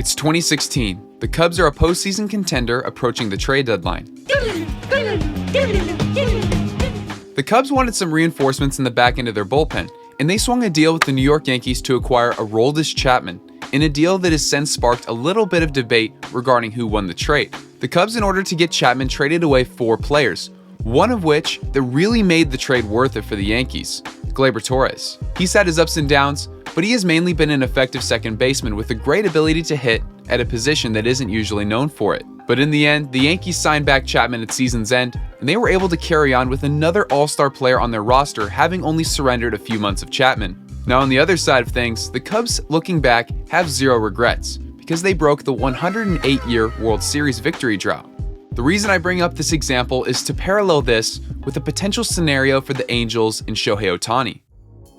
It's 2016. The Cubs are a postseason contender approaching the trade deadline. The Cubs wanted some reinforcements in the back end of their bullpen, and they swung a deal with the New York Yankees to acquire Aroldis Chapman, in a deal that has since sparked a little bit of debate regarding who won the trade. The Cubs, in order to get Chapman, traded away 4 players, one of which that really made the trade worth it for the Yankees, Gleyber Torres. He's had his ups and downs, but he has mainly been an effective second baseman with a great ability to hit at a position that isn't usually known for it. But in the end, the Yankees signed back Chapman at season's end, and they were able to carry on with another all-star player on their roster, having only surrendered a few months of Chapman. Now on the other side of things, the Cubs, looking back, have zero regrets, because they broke the 108-year World Series victory drought. The reason I bring up this example is to parallel this with a potential scenario for the Angels and Shohei Ohtani.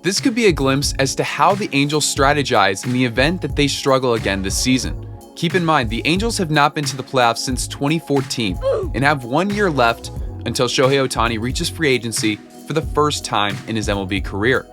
This could be a glimpse as to how the Angels strategize in the event that they struggle again this season. Keep in mind, the Angels have not been to the playoffs since 2014 and have 1 year left until Shohei Ohtani reaches free agency for the first time in his MLB career.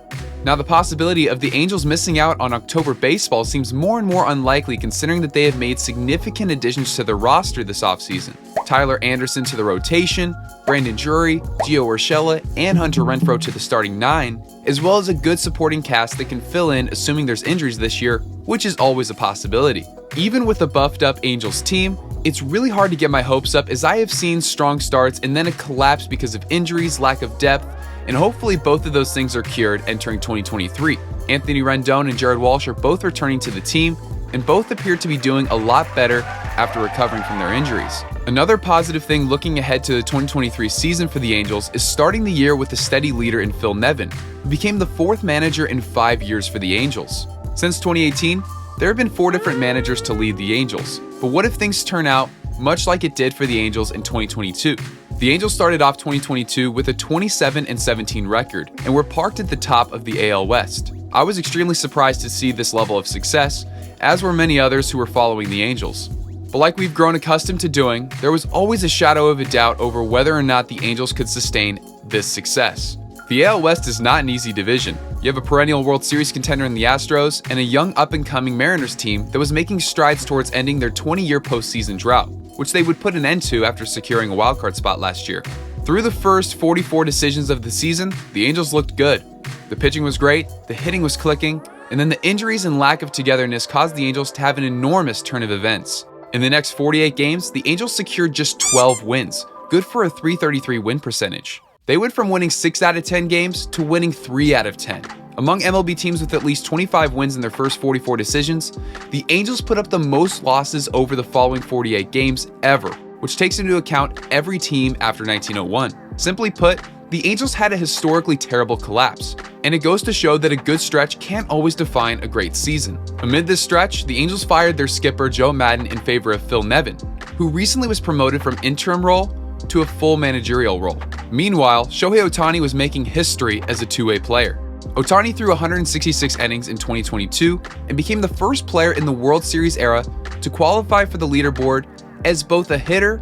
Now, the possibility of the Angels missing out on October baseball seems more and more unlikely, considering that they have made significant additions to their roster this offseason. Tyler Anderson to the rotation, Brandon Drury, Gio Urshela, and Hunter Renfroe to the starting 9, as well as a good supporting cast that can fill in assuming there's injuries this year, which is always a possibility. Even with a buffed up Angels team, it's really hard to get my hopes up, as I have seen strong starts and then a collapse because of injuries, lack of depth, and hopefully both of those things are cured entering 2023. Anthony Rendon and Jared Walsh are both returning to the team, and both appear to be doing a lot better after recovering from their injuries. Another positive thing looking ahead to the 2023 season for the Angels is starting the year with a steady leader in Phil Nevin, who became the 4th manager in 5 years for the Angels. Since 2018, there have been 4 different managers to lead the Angels, but what if things turn out much like it did for the Angels in 2022? The Angels started off 2022 with a 27-17 record and were parked at the top of the AL West. I was extremely surprised to see this level of success, as were many others who were following the Angels. But like we've grown accustomed to doing, there was always a shadow of a doubt over whether or not the Angels could sustain this success. The AL West is not an easy division. You have a perennial World Series contender in the Astros and a young up-and-coming Mariners team that was making strides towards ending their 20-year postseason drought, which they would put an end to after securing a wildcard spot last year. Through the first 44 decisions of the season, the Angels looked good. The pitching was great, the hitting was clicking, and then the injuries and lack of togetherness caused the Angels to have an enormous turn of events. In the next 48 games, the Angels secured just 12 wins, good for a .333 win percentage. They went from winning 6 out of 10 games to winning 3 out of 10. Among MLB teams with at least 25 wins in their first 44 decisions, the Angels put up the most losses over the following 48 games ever, which takes into account every team after 1901. Simply put, the Angels had a historically terrible collapse, and it goes to show that a good stretch can't always define a great season. Amid this stretch, the Angels fired their skipper Joe Maddon in favor of Phil Nevin, who recently was promoted from interim role to a full managerial role. Meanwhile, Shohei Ohtani was making history as a two-way player. Ohtani threw 166 innings in 2022 and became the first player in the World Series era to qualify for the leaderboard as both a hitter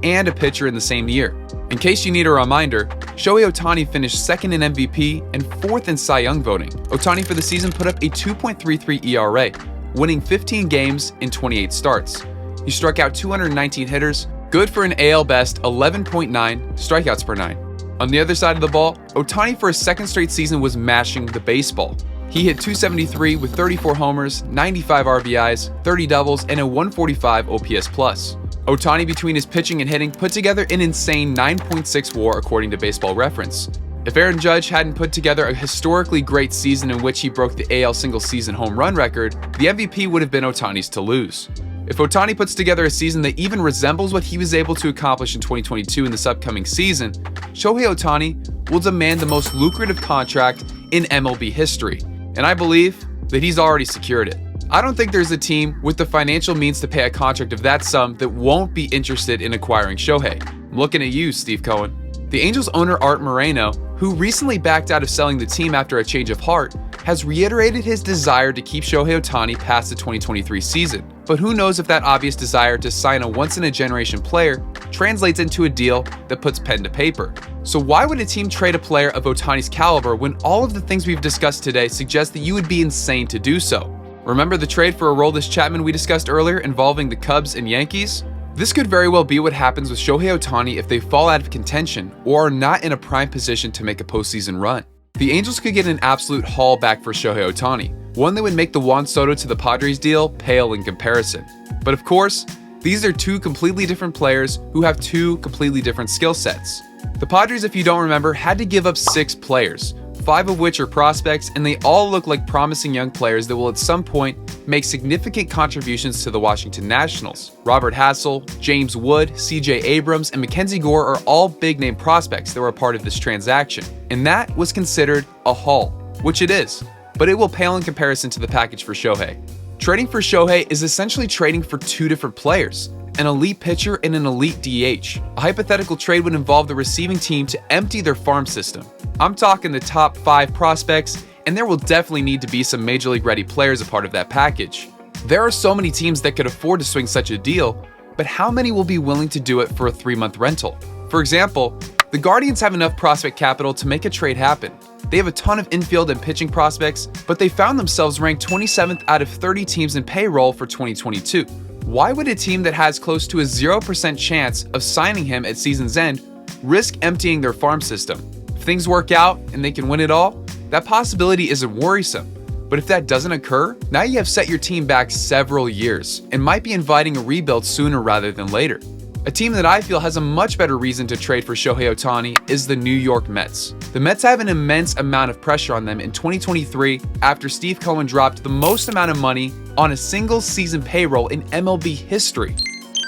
and a pitcher in the same year. In case you need a reminder, Shohei Ohtani finished 2nd in MVP and 4th in Cy Young voting. Ohtani for the season put up a 2.33 ERA, winning 15 games in 28 starts. He struck out 219 hitters, good for an AL best 11.9 strikeouts per 9. On the other side of the ball, Ohtani for a 2nd straight season was mashing the baseball. He hit .273 with 34 homers, 95 RBIs, 30 doubles, and a .145 OPS+. Ohtani, between his pitching and hitting, put together an insane 9.6 WAR according to Baseball Reference. If Aaron Judge hadn't put together a historically great season in which he broke the AL single-season home run record, the MVP would have been Ohtani's to lose. If Ohtani puts together a season that even resembles what he was able to accomplish in 2022 in this upcoming season, Shohei Ohtani will demand the most lucrative contract in MLB history, and I believe that he's already secured it. I don't think there's a team with the financial means to pay a contract of that sum that won't be interested in acquiring Shohei. I'm looking at you, Steve Cohen. The Angels owner Art Moreno, who recently backed out of selling the team after a change of heart, has reiterated his desire to keep Shohei Ohtani past the 2023 season. But who knows if that obvious desire to sign a once-in-a-generation player translates into a deal that puts pen to paper. So why would a team trade a player of Ohtani's caliber when all of the things we've discussed today suggest that you would be insane to do so? Remember the trade for Aroldis Chapman we discussed earlier involving the Cubs and Yankees? This could very well be what happens with Shohei Ohtani if they fall out of contention or are not in a prime position to make a postseason run. The Angels could get an absolute haul back for Shohei Ohtani, one that would make the Juan Soto to the Padres deal pale in comparison. But of course, these are two completely different players who have two completely different skill sets. The Padres, if you don't remember, had to give up 6 players, 5 of which are prospects, and they all look like promising young players that will at some point make significant contributions to the Washington Nationals. Robert Hassell, James Wood, CJ Abrams, and Mackenzie Gore are all big-name prospects that were a part of this transaction, and that was considered a haul, which it is, but it will pale in comparison to the package for Shohei. Trading for Shohei is essentially trading for 2 different players, an elite pitcher and an elite DH. A hypothetical trade would involve the receiving team to empty their farm system. I'm talking the top 5 prospects, and there will definitely need to be some Major League ready players a part of that package. There are so many teams that could afford to swing such a deal, but how many will be willing to do it for a 3-month rental? For example, the Guardians have enough prospect capital to make a trade happen. They have a ton of infield and pitching prospects, but they found themselves ranked 27th out of 30 teams in payroll for 2022. Why would a team that has close to a 0% chance of signing him at season's end risk emptying their farm system? If things work out and they can win it all, that possibility isn't worrisome. But if that doesn't occur, now you have set your team back several years and might be inviting a rebuild sooner rather than later. A team that I feel has a much better reason to trade for Shohei Ohtani is the New York Mets. The Mets have an immense amount of pressure on them in 2023 after Steve Cohen dropped the most amount of money on a single season payroll in MLB history,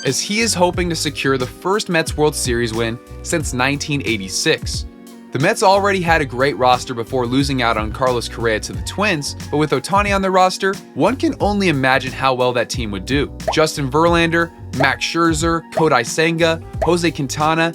as he is hoping to secure the first Mets World Series win since 1986. The Mets already had a great roster before losing out on Carlos Correa to the Twins, but with Ohtani on the roster, one can only imagine how well that team would do. Justin Verlander, Max Scherzer, Kodai Senga, Jose Quintana,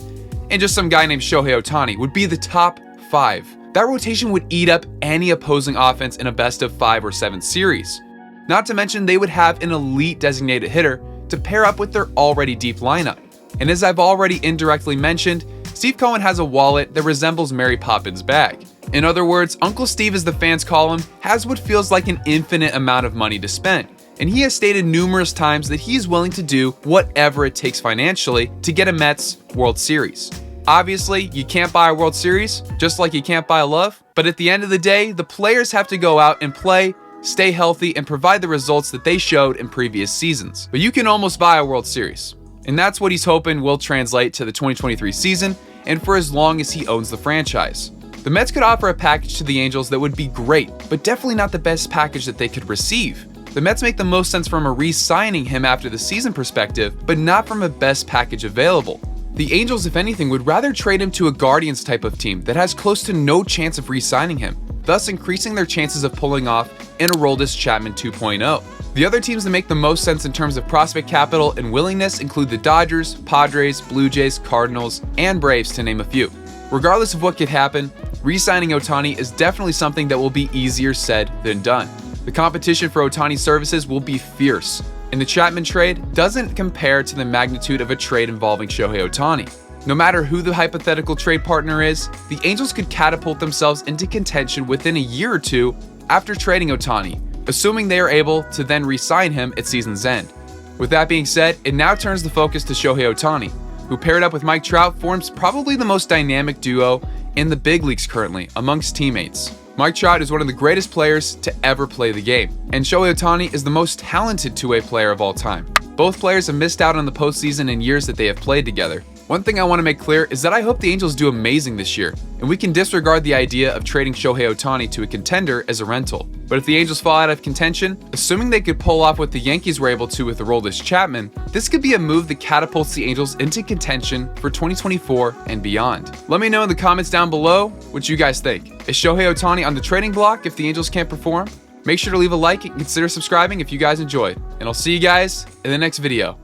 and just some guy named Shohei Ohtani would be the top 5. That rotation would eat up any opposing offense in a best of 5 or 7 series. Not to mention they would have an elite designated hitter to pair up with their already deep lineup. And as I've already indirectly mentioned, Steve Cohen has a wallet that resembles Mary Poppins' bag. In other words, Uncle Steve, as the fans call him, has what feels like an infinite amount of money to spend. And he has stated numerous times that he's willing to do whatever it takes financially to get a Mets World Series. Obviously, you can't buy a World Series, just like you can't buy a love. But at the end of the day, the players have to go out and play, stay healthy, and provide the results that they showed in previous seasons. But you can almost buy a World Series. And that's what he's hoping will translate to the 2023 season and for as long as he owns the franchise. The Mets could offer a package to the Angels that would be great, but definitely not the best package that they could receive. The Mets make the most sense from a re-signing him after the season perspective, but not from a best package available. The Angels, if anything, would rather trade him to a Guardians type of team that has close to no chance of re-signing him, thus increasing their chances of pulling off an Aroldis Chapman 2.0. The other teams that make the most sense in terms of prospect capital and willingness include the Dodgers, Padres, Blue Jays, Cardinals, and Braves, to name a few. Regardless of what could happen, re-signing Ohtani is definitely something that will be easier said than done. The competition for Ohtani's services will be fierce, and the Chapman trade doesn't compare to the magnitude of a trade involving Shohei Ohtani. No matter who the hypothetical trade partner is, the Angels could catapult themselves into contention within a year or two after trading Ohtani, assuming they are able to then re-sign him at season's end. With that being said, it now turns the focus to Shohei Ohtani, who paired up with Mike Trout forms probably the most dynamic duo in the big leagues currently amongst teammates. Mike Trout is one of the greatest players to ever play the game, and Shohei Ohtani is the most talented two-way player of all time. Both players have missed out on the postseason in years that they have played together. One thing I want to make clear is that I hope the Angels do amazing this year, and we can disregard the idea of trading Shohei Ohtani to a contender as a rental. But if the Angels fall out of contention, assuming they could pull off what the Yankees were able to with Aroldis Chapman, this could be a move that catapults the Angels into contention for 2024 and beyond. Let me know in the comments down below what you guys think. Is Shohei Ohtani on the trading block if the Angels can't perform? Make sure to leave a like and consider subscribing if you guys enjoyed. And I'll see you guys in the next video.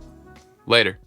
Later.